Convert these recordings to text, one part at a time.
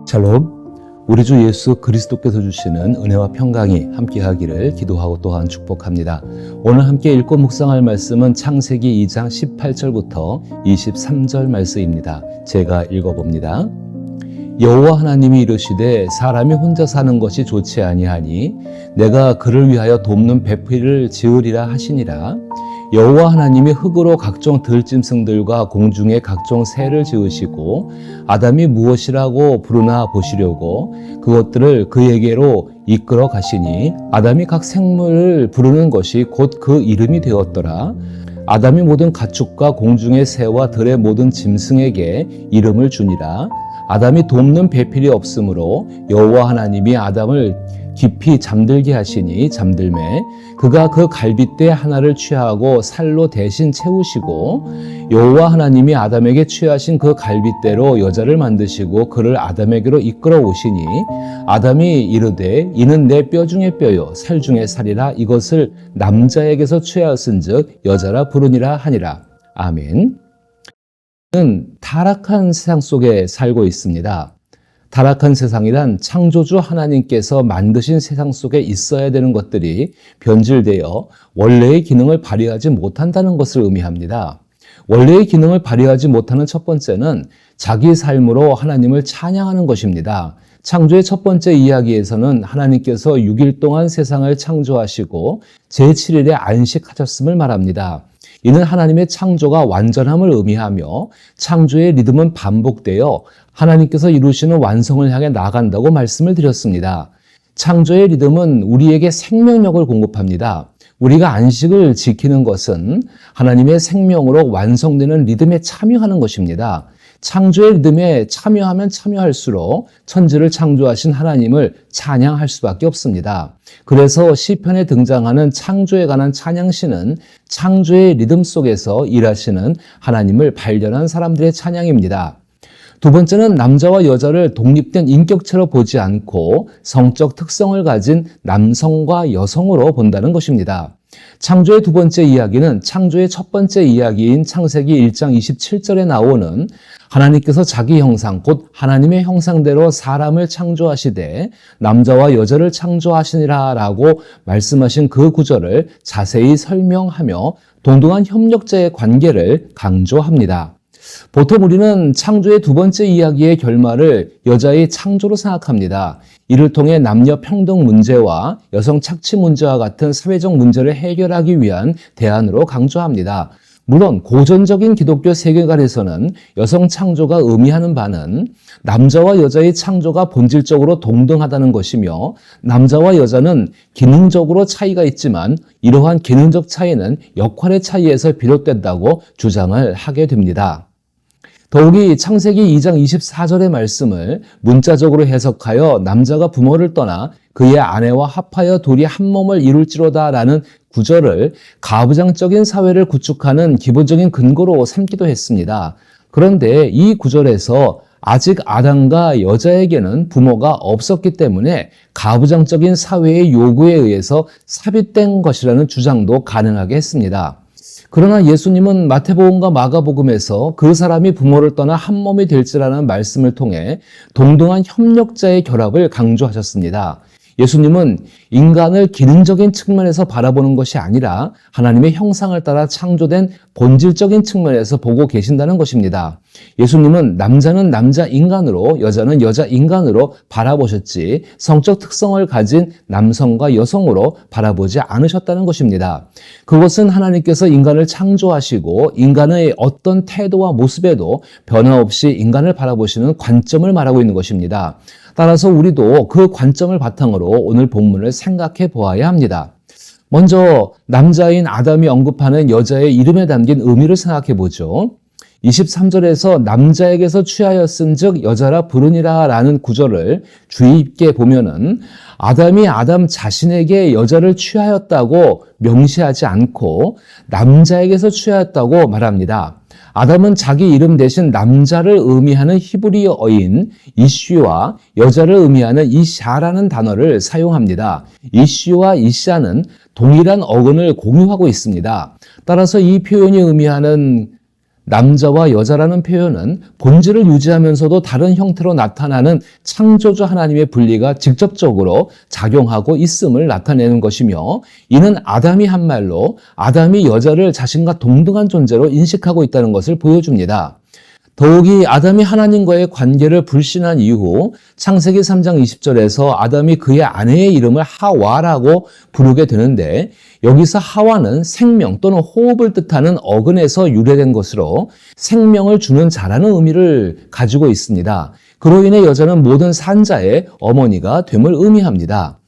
샬롬, 우리 주 예수 그리스도께서 주시는 은혜와 평강이 함께하기를 기도하고 또한 축복합니다. 오늘 함께 읽고 묵상할 말씀은 창세기 2장 18절부터 23절 말씀입니다. 제가 읽어봅니다. 여호와 하나님이 이르시되 사람이 혼자 사는 것이 좋지 아니하니 내가 그를 위하여 돕는 배필을 지으리라 하시니라. 여호와 하나님이 흙으로 각종 들짐승들과 공중의 각종 새를 지으시고 아담이 무엇이라고 부르나 보시려고 그것들을 그에게로 이끌어 가시니 아담이 각 생물을 부르는 것이 곧 그 이름이 되었더라. 아담이 모든 가축과 공중의 새와 들의 모든 짐승에게 이름을 주니라. 아담이 돕는 배필이 없으므로 여호와 하나님이 아담을 깊이 잠들게 하시니 잠들매 그가 그 갈빗대 하나를 취하고 살로 대신 채우시고 여호와 하나님이 아담에게 취하신 그 갈빗대로 여자를 만드시고 그를 아담에게로 이끌어 오시니 아담이 이르되 이는 내 뼈 중에 뼈요 살 중에 살이라 이것을 남자에게서 취하였은즉 여자라 부르니라 하니라. 아멘. 는 타락한 세상 속에 살고 있습니다. 타락한 세상이란 창조주 하나님께서 만드신 세상 속에 있어야 되는 것들이 변질되어 원래의 기능을 발휘하지 못한다는 것을 의미합니다. 원래의 기능을 발휘하지 못하는 첫 번째는 자기 삶으로 하나님을 찬양하는 것입니다. 창조의 첫 번째 이야기에서는 하나님께서 6일 동안 세상을 창조하시고 제7일에 안식하셨음을 말합니다. 이는 하나님의 창조가 완전함을 의미하며 창조의 리듬은 반복되어 하나님께서 이루시는 완성을 향해 나아간다고 말씀을 드렸습니다. 창조의 리듬은 우리에게 생명력을 공급합니다. 우리가 안식을 지키는 것은 하나님의 생명으로 완성되는 리듬에 참여하는 것입니다. 창조의 리듬에 참여하면 참여할수록 천지를 창조하신 하나님을 찬양할 수밖에 없습니다. 그래서 시편에 등장하는 창조에 관한 찬양시는 창조의 리듬 속에서 일하시는 하나님을 발견한 사람들의 찬양입니다. 두 번째는 남자와 여자를 독립된 인격체로 보지 않고 성적 특성을 가진 남성과 여성으로 본다는 것입니다. 창조의 두 번째 이야기는 창조의 첫 번째 이야기인 창세기 1장 27절에 나오는 하나님께서 자기 형상 곧 하나님의 형상대로 사람을 창조하시되 남자와 여자를 창조하시니라 라고 말씀하신 그 구절을 자세히 설명하며 동등한 협력자의 관계를 강조합니다. 보통 우리는 창조의 두 번째 이야기의 결말을 여자의 창조로 생각합니다. 이를 통해 남녀 평등 문제와 여성 착취 문제와 같은 사회적 문제를 해결하기 위한 대안으로 강조합니다. 물론 고전적인 기독교 세계관에서는 여성 창조가 의미하는 바는 남자와 여자의 창조가 본질적으로 동등하다는 것이며 남자와 여자는 기능적으로 차이가 있지만 이러한 기능적 차이는 역할의 차이에서 비롯된다고 주장을 하게 됩니다. 더욱이 창세기 2장 24절의 말씀을 문자적으로 해석하여 남자가 부모를 떠나 그의 아내와 합하여 둘이 한 몸을 이룰지로다 라는 구절을 가부장적인 사회를 구축하는 기본적인 근거로 삼기도 했습니다. 그런데 이 구절에서 아직 아담과 여자에게는 부모가 없었기 때문에 가부장적인 사회의 요구에 의해서 삽입된 것이라는 주장도 가능하게 했습니다. 그러나 예수님은 마태복음과 마가복음에서 그 사람이 부모를 떠나 한 몸이 될지라는 말씀을 통해 동등한 협력자의 결합을 강조하셨습니다. 예수님은 인간을 기능적인 측면에서 바라보는 것이 아니라 하나님의 형상을 따라 창조된 본질적인 측면에서 보고 계신다는 것입니다. 예수님은 남자는 남자 인간으로 여자는 여자 인간으로 바라보셨지 성적 특성을 가진 남성과 여성으로 바라보지 않으셨다는 것입니다. 그것은 하나님께서 인간을 창조하시고 인간의 어떤 태도와 모습에도 변화 없이 인간을 바라보시는 관점을 말하고 있는 것입니다. 따라서 우리도 그 관점을 바탕으로 오늘 본문을 생각해 보아야 합니다. 먼저 남자인 아담이 언급하는 여자의 이름에 담긴 의미를 생각해 보죠. 23절에서 남자에게서 취하였은즉 여자라 부르니라 라는 구절을 주의 깊게 보면은 아담이 아담 자신에게 여자를 취하였다고 명시하지 않고 남자에게서 취하였다고 말합니다. 아담은 자기 이름 대신 남자를 의미하는 히브리어인 이쉬와 여자를 의미하는 이샤라는 단어를 사용합니다. 이쉬와 이샤는 동일한 어근을 공유하고 있습니다. 따라서 이 표현이 의미하는 남자와 여자라는 표현은 본질을 유지하면서도 다른 형태로 나타나는 창조주 하나님의 분리가 직접적으로 작용하고 있음을 나타내는 것이며, 이는 아담이 한 말로 아담이 여자를 자신과 동등한 존재로 인식하고 있다는 것을 보여줍니다. 더욱이 아담이 하나님과의 관계를 불신한 이후 창세기 3장 20절에서 아담이 그의 아내의 이름을 하와라고 부르게 되는데, 여기서 하와는 생명 또는 호흡을 뜻하는 어근에서 유래된 것으로 생명을 주는 자라는 의미를 가지고 있습니다. 그로 인해 여자는 모든 산자의 어머니가 됨을 의미합니다.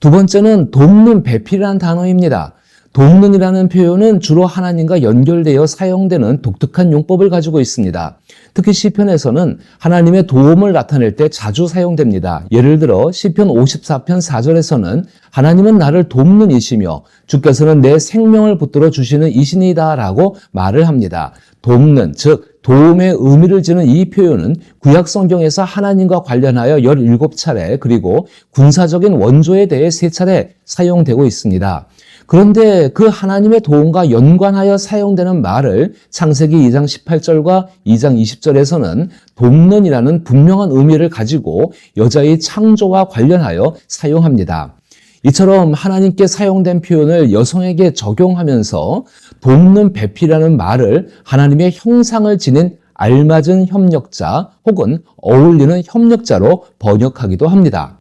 두 번째는 돕는 배필이라는 단어입니다. 돕는이라는 표현은 주로 하나님과 연결되어 사용되는 독특한 용법을 가지고 있습니다. 특히 시편에서는 하나님의 도움을 나타낼 때 자주 사용됩니다. 예를 들어 시편 54편 4절에서는 하나님은 나를 돕는 이시며 주께서는 내 생명을 붙들어 주시는 이신이다 라고 말을 합니다. 돕는, 즉 도움의 의미를 지는 이 표현은 구약 성경에서 하나님과 관련하여 17차례, 그리고 군사적인 원조에 대해 3차례 사용되고 있습니다. 그런데 그 하나님의 도움과 연관하여 사용되는 말을 창세기 2장 18절과 2장 20절에서는 돕는이라는 분명한 의미를 가지고 여자의 창조와 관련하여 사용합니다. 이처럼 하나님께 사용된 표현을 여성에게 적용하면서 돕는 배필이라는 말을 하나님의 형상을 지닌 알맞은 협력자 혹은 어울리는 협력자로 번역하기도 합니다.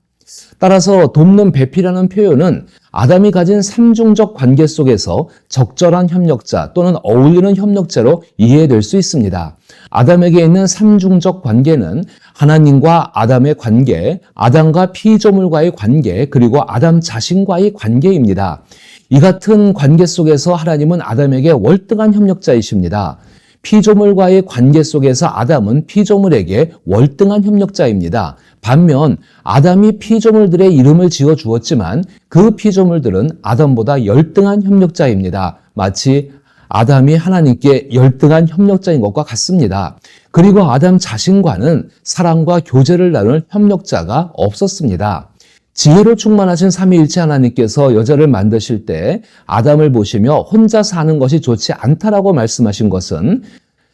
따라서 돕는 배필이라는 표현은 아담이 가진 삼중적 관계 속에서 적절한 협력자 또는 어울리는 협력자로 이해될 수 있습니다. 아담에게 있는 삼중적 관계는 하나님과 아담의 관계, 아담과 피조물과의 관계, 그리고 아담 자신과의 관계입니다. 이 같은 관계 속에서 하나님은 아담에게 월등한 협력자이십니다. 피조물과의 관계 속에서 아담은 피조물에게 월등한 협력자입니다. 반면 아담이 피조물들의 이름을 지어 주었지만 그 피조물들은 아담보다 열등한 협력자입니다. 마치 아담이 하나님께 열등한 협력자인 것과 같습니다. 그리고 아담 자신과는 사랑과 교제를 나눌 협력자가 없었습니다. 지혜로 충만하신 삼위일체 하나님께서 여자를 만드실 때 아담을 보시며 혼자 사는 것이 좋지 않다라고 말씀하신 것은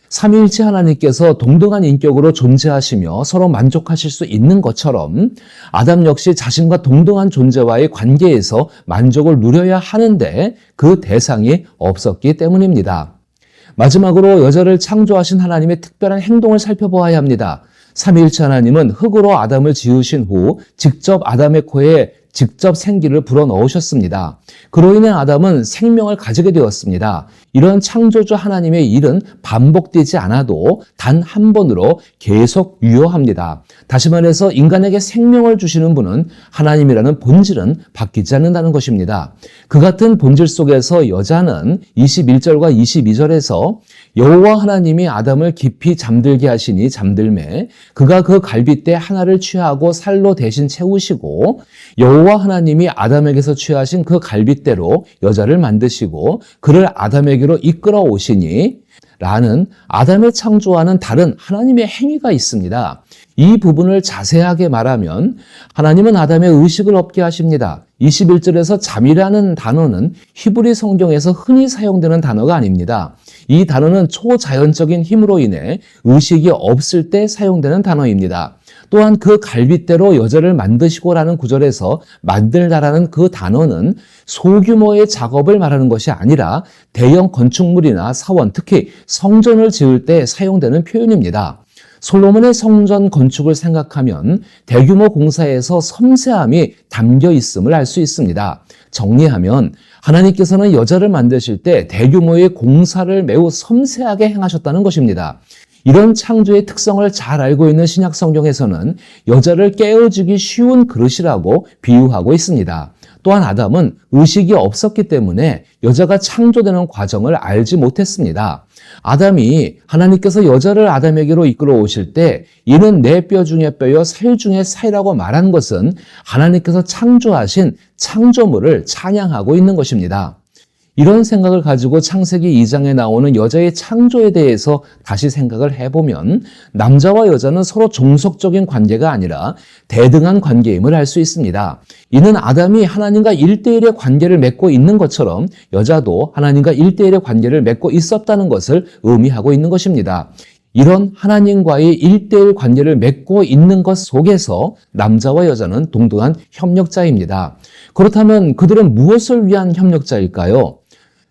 삼위일체 하나님께서 동등한 인격으로 존재하시며 서로 만족하실 수 있는 것처럼 아담 역시 자신과 동등한 존재와의 관계에서 만족을 누려야 하는데 그 대상이 없었기 때문입니다. 마지막으로 여자를 창조하신 하나님의 특별한 행동을 살펴보아야 합니다. 삼위일체 하나님은 흙으로 아담을 지으신 후 직접 아담의 코에 직접 생기를 불어넣으셨습니다. 그로 인해 아담은 생명을 가지게 되었습니다. 이런 창조주 하나님의 일은 반복되지 않아도 단 한 번으로 계속 유효합니다. 다시 말해서 인간에게 생명을 주시는 분은 하나님이라는 본질은 바뀌지 않는다는 것입니다. 그 같은 본질 속에서 여자는 21절과 22절에서 여호와 하나님이 아담을 깊이 잠들게 하시니 잠들매 그가 그 갈빗대 하나를 취하고 살로 대신 채우시고 여호와 하나님이 아담에게서 취하신 그 갈빗대로 여자를 만드시고 그를 아담에게로 이끌어 오시니 라는 아담의 창조와는 다른 하나님의 행위가 있습니다. 이 부분을 자세하게 말하면 하나님은 아담의 의식을 얻게 하십니다. 21절에서 잠이라는 단어는 히브리 성경에서 흔히 사용되는 단어가 아닙니다. 이 단어는 초자연적인 힘으로 인해 의식이 없을 때 사용되는 단어입니다. 또한 그 갈빗대로 여자를 만드시고라는 구절에서 만들다라는 그 단어는 소규모의 작업을 말하는 것이 아니라 대형 건축물이나 사원, 특히 성전을 지을 때 사용되는 표현입니다. 솔로몬의 성전 건축을 생각하면 대규모 공사에서 섬세함이 담겨 있음을 알 수 있습니다. 정리하면 하나님께서는 여자를 만드실 때 대규모의 공사를 매우 섬세하게 행하셨다는 것입니다. 이런 창조의 특성을 잘 알고 있는 신약 성경에서는 여자를 깨어주기 쉬운 그릇이라고 비유하고 있습니다. 또한 아담은 의식이 없었기 때문에 여자가 창조되는 과정을 알지 못했습니다. 아담이 하나님께서 여자를 아담에게로 이끌어 오실 때 이는 내 뼈 중에 뼈여 살 중에 살이라고 말한 것은 하나님께서 창조하신 창조물을 찬양하고 있는 것입니다. 이런 생각을 가지고 창세기 2장에 나오는 여자의 창조에 대해서 다시 생각을 해보면 남자와 여자는 서로 종속적인 관계가 아니라 대등한 관계임을 알 수 있습니다. 이는 아담이 하나님과 1대1의 관계를 맺고 있는 것처럼 여자도 하나님과 1대1의 관계를 맺고 있었다는 것을 의미하고 있는 것입니다. 이런 하나님과의 1대1 관계를 맺고 있는 것 속에서 남자와 여자는 동등한 협력자입니다. 그렇다면 그들은 무엇을 위한 협력자일까요?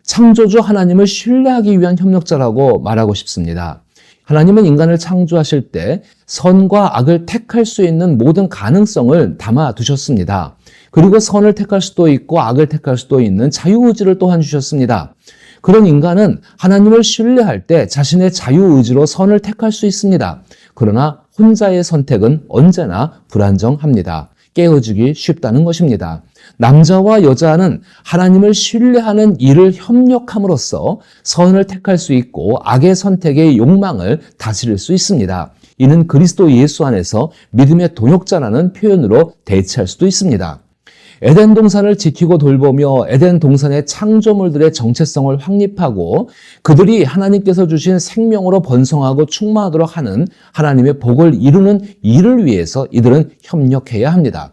창조주 하나님을 신뢰하기 위한 협력자라고 말하고 싶습니다. 하나님은 인간을 창조하실 때 선과 악을 택할 수 있는 모든 가능성을 담아두셨습니다. 그리고 선을 택할 수도 있고 악을 택할 수도 있는 자유의지를 또한 주셨습니다. 그런 인간은 하나님을 신뢰할 때 자신의 자유의지로 선을 택할 수 있습니다. 그러나 혼자의 선택은 언제나 불안정합니다. 깨어지기 쉽다는 것입니다. 남자와 여자는 하나님을 신뢰하는 일을 협력함으로써 선을 택할 수 있고 악의 선택의 욕망을 다스릴 수 있습니다. 이는 그리스도 예수 안에서 믿음의 동역자라는 표현으로 대체할 수도 있습니다. 에덴 동산을 지키고 돌보며 에덴 동산의 창조물들의 정체성을 확립하고 그들이 하나님께서 주신 생명으로 번성하고 충만하도록 하는 하나님의 복을 이루는 일을 위해서 이들은 협력해야 합니다.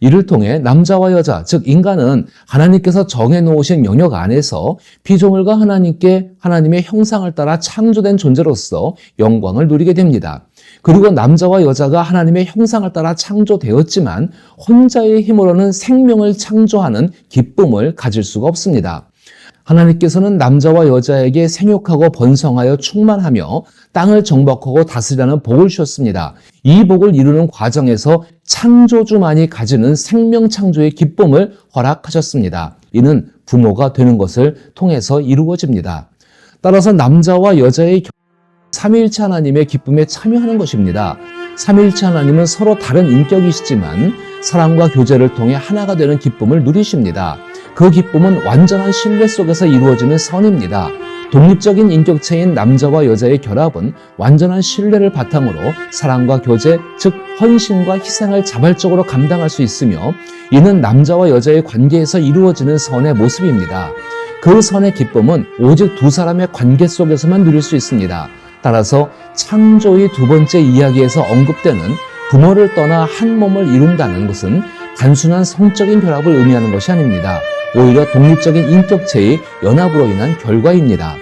이를 통해 남자와 여자, 즉 인간은 하나님께서 정해놓으신 영역 안에서 피조물과 하나님의 형상을 따라 창조된 존재로서 영광을 누리게 됩니다. 그리고 남자와 여자가 하나님의 형상을 따라 창조되었지만 혼자의 힘으로는 생명을 창조하는 기쁨을 가질 수가 없습니다. 하나님께서는 남자와 여자에게 생육하고 번성하여 충만하며 땅을 정복하고 다스리라는 복을 주셨습니다. 이 복을 이루는 과정에서 창조주만이 가지는 생명 창조의 기쁨을 허락하셨습니다. 이는 부모가 되는 것을 통해서 이루어집니다. 따라서 남자와 여자의 삼위일체 하나님의 기쁨에 참여하는 것입니다. 삼위일체 하나님은 서로 다른 인격이시지만 사랑과 교제를 통해 하나가 되는 기쁨을 누리십니다. 그 기쁨은 완전한 신뢰 속에서 이루어지는 선입니다. 독립적인 인격체인 남자와 여자의 결합은 완전한 신뢰를 바탕으로 사랑과 교제, 즉 헌신과 희생을 자발적으로 감당할 수 있으며 이는 남자와 여자의 관계에서 이루어지는 선의 모습입니다. 그 선의 기쁨은 오직 두 사람의 관계 속에서만 누릴 수 있습니다. 따라서 창조의 두 번째 이야기에서 언급되는 부모를 떠나 한 몸을 이룬다는 것은 단순한 성적인 결합을 의미하는 것이 아닙니다. 오히려 독립적인 인격체의 연합으로 인한 결과입니다.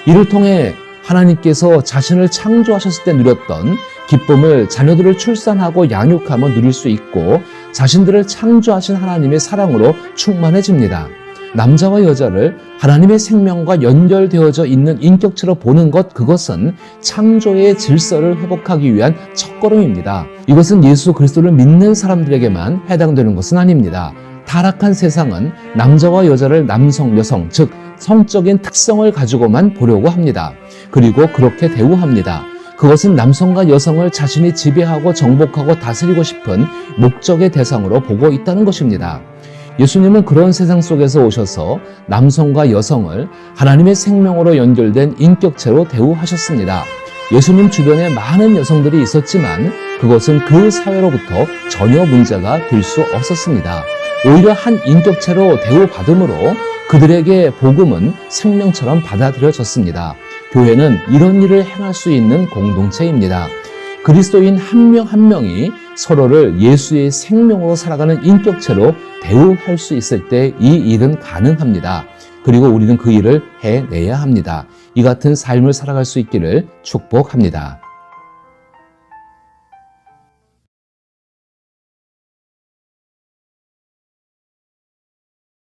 이를 통해 하나님께서 자신을 창조하셨을 때 누렸던 기쁨을 자녀들을 출산하고 양육하며 누릴 수 있고 자신들을 창조하신 하나님의 사랑으로 충만해집니다. 남자와 여자를 하나님의 생명과 연결되어져 있는 인격체로 보는 것, 그것은 창조의 질서를 회복하기 위한 첫걸음입니다. 이것은 예수 그리스도를 믿는 사람들에게만 해당되는 것은 아닙니다. 타락한 세상은 남자와 여자를 남성, 여성, 즉 성적인 특성을 가지고만 보려고 합니다. 그리고 그렇게 대우합니다. 그것은 남성과 여성을 자신이 지배하고 정복하고 다스리고 싶은 목적의 대상으로 보고 있다는 것입니다. 예수님은 그런 세상 속에서 오셔서 남성과 여성을 하나님의 생명으로 연결된 인격체로 대우하셨습니다. 예수님 주변에 많은 여성들이 있었지만 그것은 그 사회로부터 전혀 문제가 될 수 없었습니다. 오히려 한 인격체로 대우받음으로 그들에게 복음은 생명처럼 받아들여졌습니다. 교회는 이런 일을 행할 수 있는 공동체입니다. 그리스도인 한 명 한 명이 서로를 예수의 생명으로 살아가는 인격체로 대우할 수 있을 때 이 일은 가능합니다. 그리고 우리는 그 일을 해내야 합니다. 이 같은 삶을 살아갈 수 있기를 축복합니다.